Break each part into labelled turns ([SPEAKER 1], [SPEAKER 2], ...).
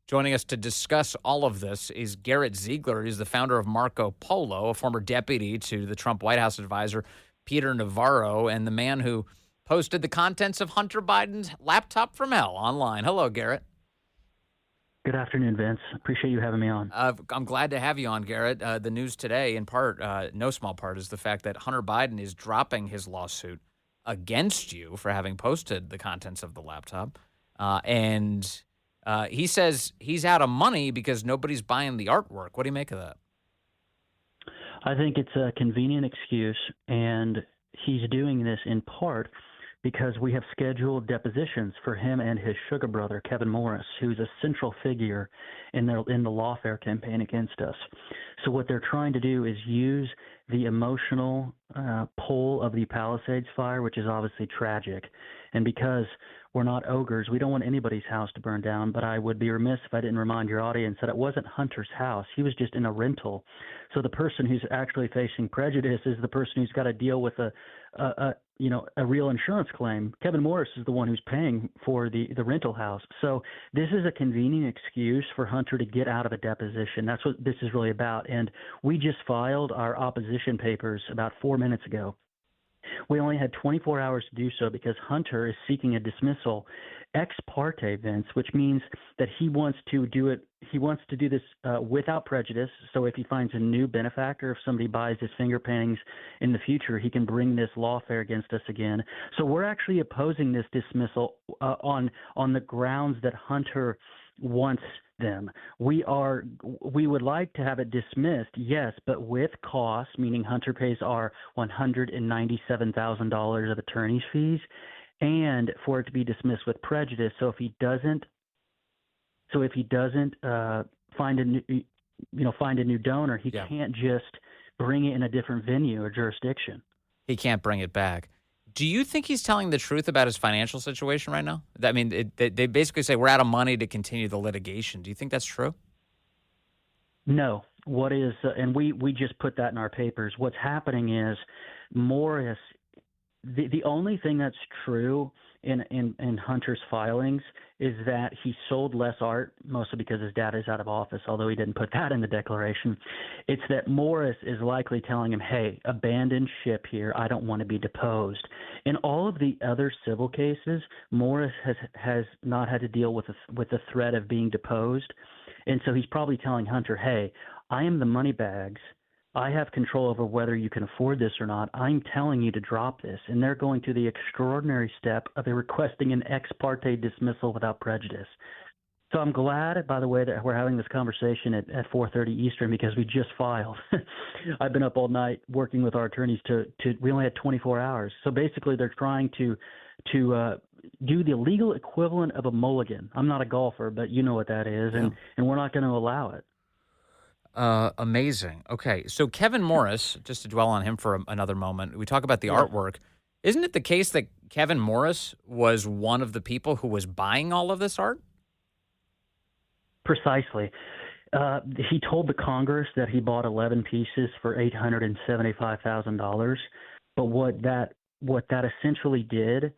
[SPEAKER 1] Joining us to discuss all of this is Garrett Ziegler. He's the founder of Marco Polo, a former deputy to the Trump White House advisor, Peter Navarro, and the man who posted the contents of Hunter Biden's laptop from hell online. Hello, Garrett.
[SPEAKER 2] Good afternoon, Vince. Appreciate you having me on.
[SPEAKER 1] I'm glad to have you on, Garrett. The news today, in part, no small part, is the fact that Hunter Biden is dropping his lawsuit against you for having posted the contents of the laptop. And he says he's out of money because nobody's buying the artwork. What do you make of that?
[SPEAKER 2] I think it's a convenient excuse, and he's doing this in part because we have scheduled depositions for him and his sugar brother, Kevin Morris, who's a central figure in the lawfare campaign against us. So what they're trying to do is use the emotional pull of the Palisades fire, which is obviously tragic. And because we're not ogres, we don't want anybody's house to burn down, but I would be remiss if I didn't remind your audience that it wasn't Hunter's house. He was just in a rental. So the person who's actually facing prejudice is the person who's got to deal with a real insurance claim. Kevin Morris is the one who's paying for the rental house. So this is a convenient excuse for Hunter to get out of a deposition. That's what this is really about. And we just filed our opposition papers about 4 minutes ago. We only had 24 hours to do so because Hunter is seeking a dismissal ex parte, Vince, which means that he wants to do it. He wants to do this without prejudice. So if he finds a new benefactor, if somebody buys his finger paintings in the future, he can bring this lawfare against us again. So we're actually opposing this dismissal on the grounds that Hunter wants them. We would like to have it dismissed, yes, but with costs, meaning Hunter pays our $197,000 of attorney's fees, and for it to be dismissed with prejudice. So if he doesn't find a new donor, he can't just bring it in a different venue or jurisdiction.
[SPEAKER 1] He can't bring it back. Do you think he's telling the truth about his financial situation right now? I mean, they basically say we're out of money to continue the litigation. Do you think that's true?
[SPEAKER 2] No. What is, and we just put that in our papers. What's happening is Morris. The only thing that's true in Hunter's filings is that he sold less art, mostly because his dad is out of office, although he didn't put that in the declaration. It's that Morris is likely telling him, hey, abandon ship here. I don't want to be deposed. In all of the other civil cases, Morris has not had to deal with the threat of being deposed. And so he's probably telling Hunter, hey, I am the money bags. I have control over whether you can afford this or not. I'm telling you to drop this. And they're going to the extraordinary step of requesting an ex parte dismissal without prejudice. So I'm glad, by the way, that we're having this conversation at 4:30 Eastern because we just filed. I've been up all night working with our attorneys we only had 24 hours. So basically they're trying to do the legal equivalent of a mulligan. I'm not a golfer, but you know what that is. And we're not going to allow it.
[SPEAKER 1] Amazing. Okay, so Kevin Morris, just to dwell on him for another moment, we talk about the artwork. Isn't it the case that Kevin Morris was one of the people who was buying all of this art?
[SPEAKER 2] Precisely. He told the Congress that he bought 11 pieces for $875,000, but what that essentially did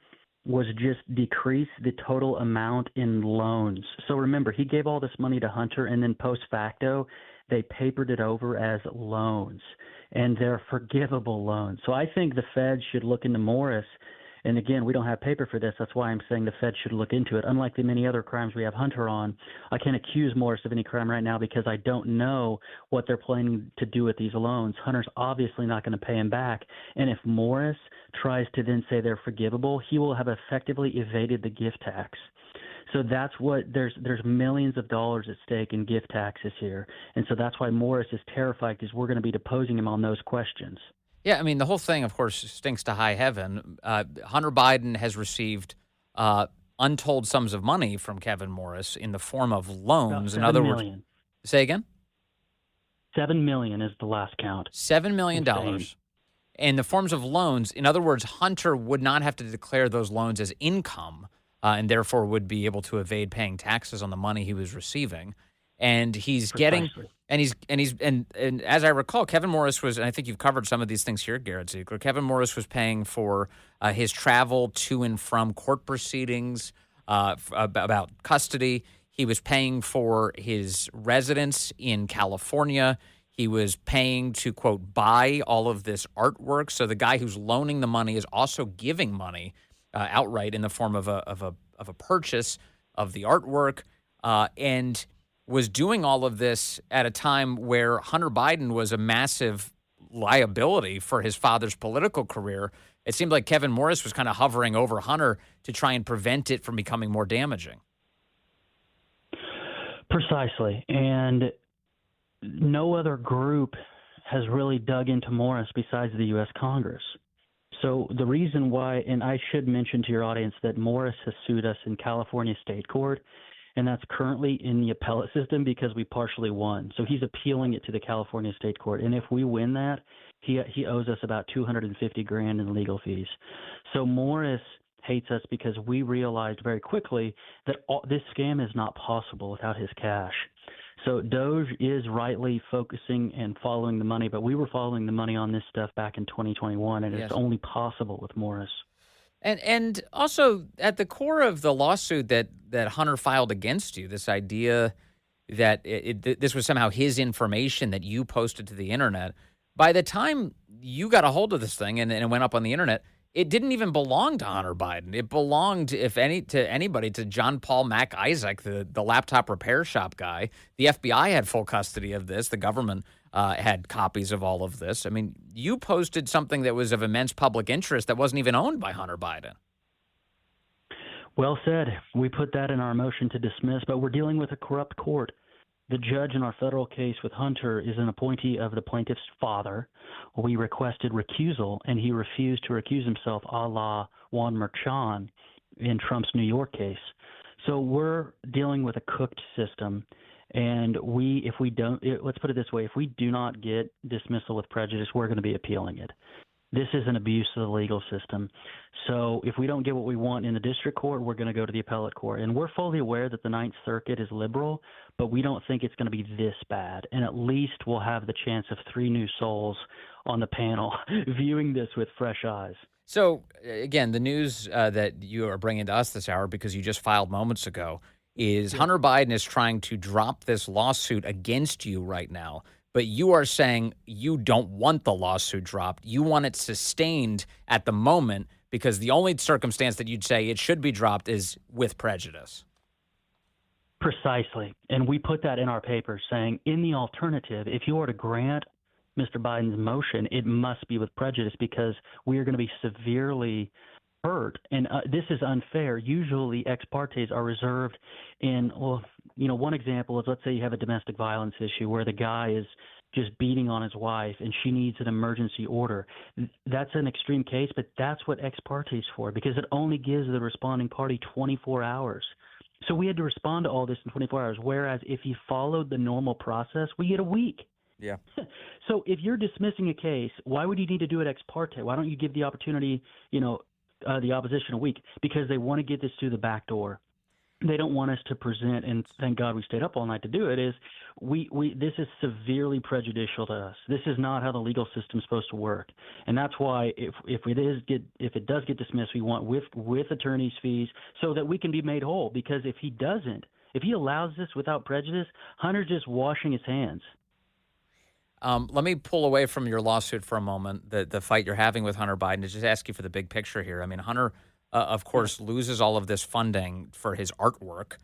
[SPEAKER 2] was just decrease the total amount in loans. So remember, he gave all this money to Hunter, and then post facto, they papered it over as loans, and they're forgivable loans. So I think the Fed should look into Morris. And again, we don't have paper for this. That's why I'm saying the Fed should look into it. Unlike the many other crimes we have Hunter on, I can't accuse Morris of any crime right now because I don't know what they're planning to do with these loans. Hunter's obviously not going to pay him back. And if Morris tries to then say they're forgivable, he will have effectively evaded the gift tax. So that's what there's millions of dollars at stake in gift taxes here. And so that's why Morris is terrified because we're going to be deposing him on those questions.
[SPEAKER 1] Yeah, I mean, the whole thing, of course, stinks to high heaven. Hunter Biden has received untold sums of money from Kevin Morris in the form of loans. In other words, say again?
[SPEAKER 2] $7 million is the last count.
[SPEAKER 1] $7 million. In the forms of loans. In other words, Hunter would not have to declare those loans as income and therefore would be able to evade paying taxes on the money he was receiving. And he's getting, and as I recall, Kevin Morris was, and I think you've covered some of these things here, Garrett Ziegler. Kevin Morris was paying for his travel to and from court proceedings about custody. He was paying for his residence in California. He was paying to, quote, buy all of this artwork. So the guy who's loaning the money is also giving money outright in the form of a purchase of the artwork, and was doing all of this at a time where Hunter Biden was a massive liability for his father's political career. It seemed like Kevin Morris was kind of hovering over Hunter to try and prevent it from becoming more damaging.
[SPEAKER 2] Precisely. And no other group has really dug into Morris besides the U.S. Congress. So the reason why, and I should mention to your audience that Morris has sued us in California State Court, and that's currently in the appellate system because we partially won. So he's appealing it to the California State Court, and if we win that, he owes us about $250,000 in legal fees. So Morris hates us because we realized very quickly that this scam is not possible without his cash. So Doge is rightly focusing and following the money, but we were following the money on this stuff back in 2021, and it's only possible with Morris.
[SPEAKER 1] And also at the core of the lawsuit that Hunter filed against you, this idea that this was somehow his information that you posted to the internet. By the time you got a hold of this thing and it went up on the internet, it didn't even belong to Hunter Biden. It belonged, to anybody, to John Paul Mac Isaac, the laptop repair shop guy. The FBI had full custody of this. The government had copies of all of this. I mean, you posted something that was of immense public interest that wasn't even owned by Hunter Biden.
[SPEAKER 2] Well said. We put that in our motion to dismiss, but we're dealing with a corrupt court. The judge in our federal case with Hunter is an appointee of the plaintiff's father. We requested recusal, and he refused to recuse himself, a la Juan Merchan in Trump's New York case. So we're dealing with a cooked system, and let's put it this way, if we do not get dismissal with prejudice, we're going to be appealing it. This is an abuse of the legal system. So if we don't get what we want in the district court, we're going to go to the appellate court. And we're fully aware that the Ninth Circuit is liberal, but we don't think it's going to be this bad. And at least we'll have the chance of 3 new souls on the panel viewing this with fresh eyes.
[SPEAKER 1] So, again, the news that you are bringing to us this hour, because you just filed moments ago, is Hunter Biden is trying to drop this lawsuit against you right now. But you are saying you don't want the lawsuit dropped. You want it sustained at the moment because the only circumstance that you'd say it should be dropped is with prejudice.
[SPEAKER 2] Precisely. And we put that in our paper saying in the alternative, if you were to grant Mr. Biden's motion, it must be with prejudice because we are going to be severely hurt. And this is unfair. Usually ex partes are reserved in, one example is, let's say you have a domestic violence issue where the guy is just beating on his wife and she needs an emergency order. That's an extreme case, but that's what ex parte is for because it only gives the responding party 24 hours. So we had to respond to all this in 24 hours, whereas if you followed the normal process, we get a week.
[SPEAKER 1] Yeah.
[SPEAKER 2] So if you're dismissing a case, why would you need to do it ex parte? Why don't you give the opportunity, the opposition a week? Because they want to get this through the back door. They don't want us to present, and thank God we stayed up all night to do it, is this is severely prejudicial to us. This is not how the legal system is supposed to work. And that's why if it does get dismissed, we want with attorney's fees so that we can be made whole. Because if he allows this without prejudice, Hunter's just washing his hands.
[SPEAKER 1] Let me pull away from your lawsuit for a moment, the fight you're having with Hunter Biden, to just ask you for the big picture here. I mean, Hunter, of course, loses all of this funding for his artwork,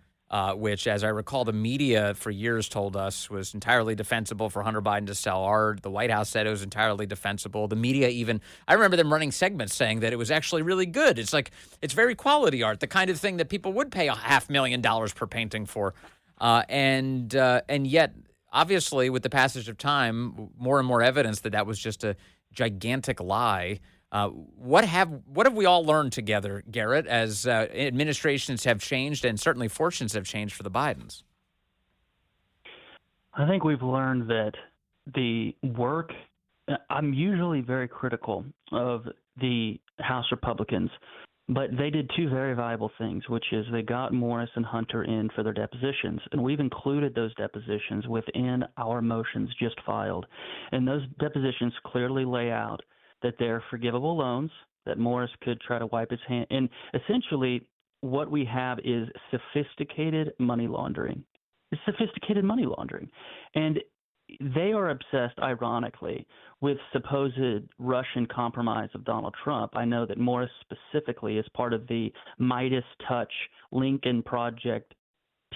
[SPEAKER 1] which, as I recall, the media for years told us was entirely defensible for Hunter Biden to sell art. The White House said it was entirely defensible. The media even, I remember them running segments saying that it was actually really good. It's like, it's very quality art, the kind of thing that people would pay $500,000 per painting for. And yet, obviously, with the passage of time, more and more evidence that was just a gigantic lie. What have we all learned together, Garrett, as administrations have changed and certainly fortunes have changed for the Bidens?
[SPEAKER 2] I think we've learned that the work – I'm usually very critical of the House Republicans, but they did 2 very valuable things, which is they got Morris and Hunter in for their depositions, and we've included those depositions within our motions just filed. And those depositions clearly lay out that they're forgivable loans, that Morris could try to wipe his hand. And essentially what we have is sophisticated money laundering. It's sophisticated money laundering. And they are obsessed, ironically, with supposed Russian compromise of Donald Trump. I know that Morris specifically is part of the Midas Touch Lincoln Project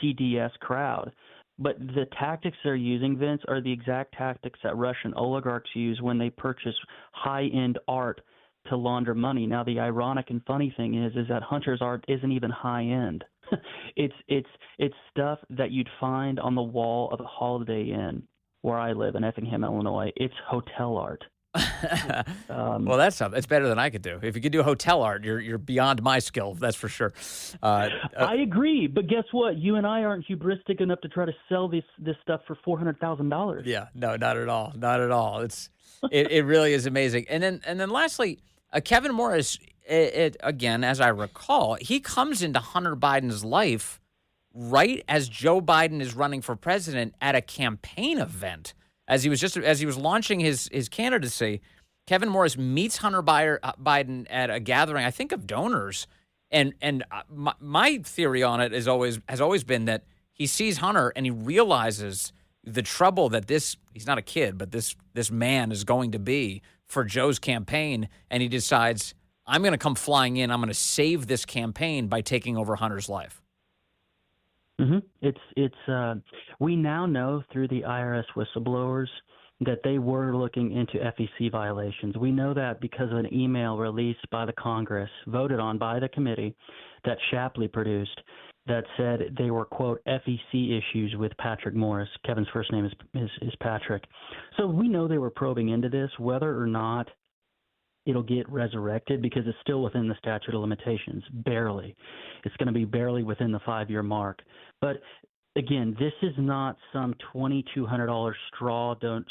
[SPEAKER 2] PDS crowd. But the tactics they're using, Vince, are the exact tactics that Russian oligarchs use when they purchase high-end art to launder money. Now, the ironic and funny thing is that Hunter's art isn't even high-end. It's stuff that you'd find on the wall of a Holiday Inn where I live in Effingham, Illinois. It's hotel art.
[SPEAKER 1] Well, that's something. It's better than I could do. If you could do hotel art, you're beyond my skill. That's for sure.
[SPEAKER 2] I agree, but guess what? You and I aren't hubristic enough to try to sell this stuff for $400,000.
[SPEAKER 1] Yeah, no, not at all, not at all. It really is amazing. And then lastly, Kevin Morris. Again, as I recall, he comes into Hunter Biden's life right as Joe Biden is running for president at a campaign event. As he was launching his candidacy, Kevin Morris meets Hunter Biden at a gathering, I think, of donors. And my theory on it has always been that he sees Hunter and he realizes the trouble that he's not a kid, but this man is going to be for Joe's campaign, and he decides, I'm going to come flying in. I'm going to save this campaign by taking over Hunter's life.
[SPEAKER 2] Mm-hmm. We now know through the IRS whistleblowers that they were looking into FEC violations. We know that because of an email released by the Congress, voted on by the committee, that Shapley produced, that said they were, quote, FEC issues with Patrick Morris. Kevin's first name is Patrick. So we know they were probing into this, whether or not it'll get resurrected, because it's still within the statute of limitations, barely. It's going to be barely within the 5-year mark. But again, this is not some $2,200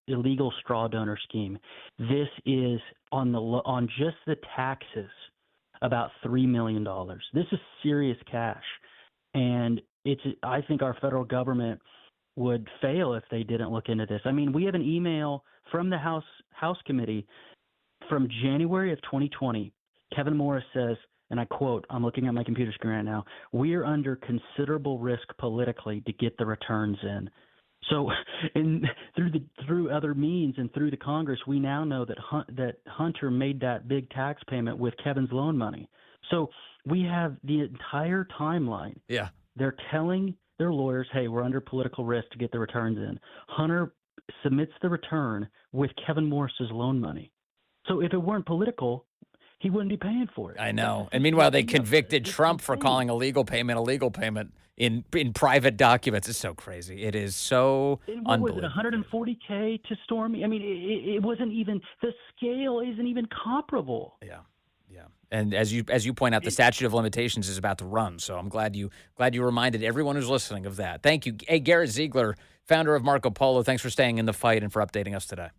[SPEAKER 2] illegal straw donor scheme. This is on just the taxes about $3 million. This is serious cash, and I think our federal government would fail if they didn't look into this. I mean, we have an email from the House Committee from January of 2020. Kevin Morris says, and I quote, I'm looking at my computer screen right now, "We're under considerable risk politically to get the returns in." So through other means and through the Congress, we now know that Hunter made that big tax payment with Kevin's loan money. So we have the entire timeline.
[SPEAKER 1] Yeah.
[SPEAKER 2] They're telling their lawyers, hey, we're under political risk to get the returns in. Hunter submits the return with Kevin Morris's loan money. So if it weren't political, he wouldn't be paying for it.
[SPEAKER 1] I know. And meanwhile, they convicted Trump for calling a legal payment in private documents. It's so crazy. It is so unbelievable.
[SPEAKER 2] What was it, $140K to Stormy? I mean, it wasn't even – the scale isn't even comparable.
[SPEAKER 1] Yeah. Yeah. And as you point out, the statute of limitations is about to run. So I'm glad you reminded everyone who's listening of that. Thank you. Hey, Garrett Ziegler, founder of Marco Polo, thanks for staying in the fight and for updating us today.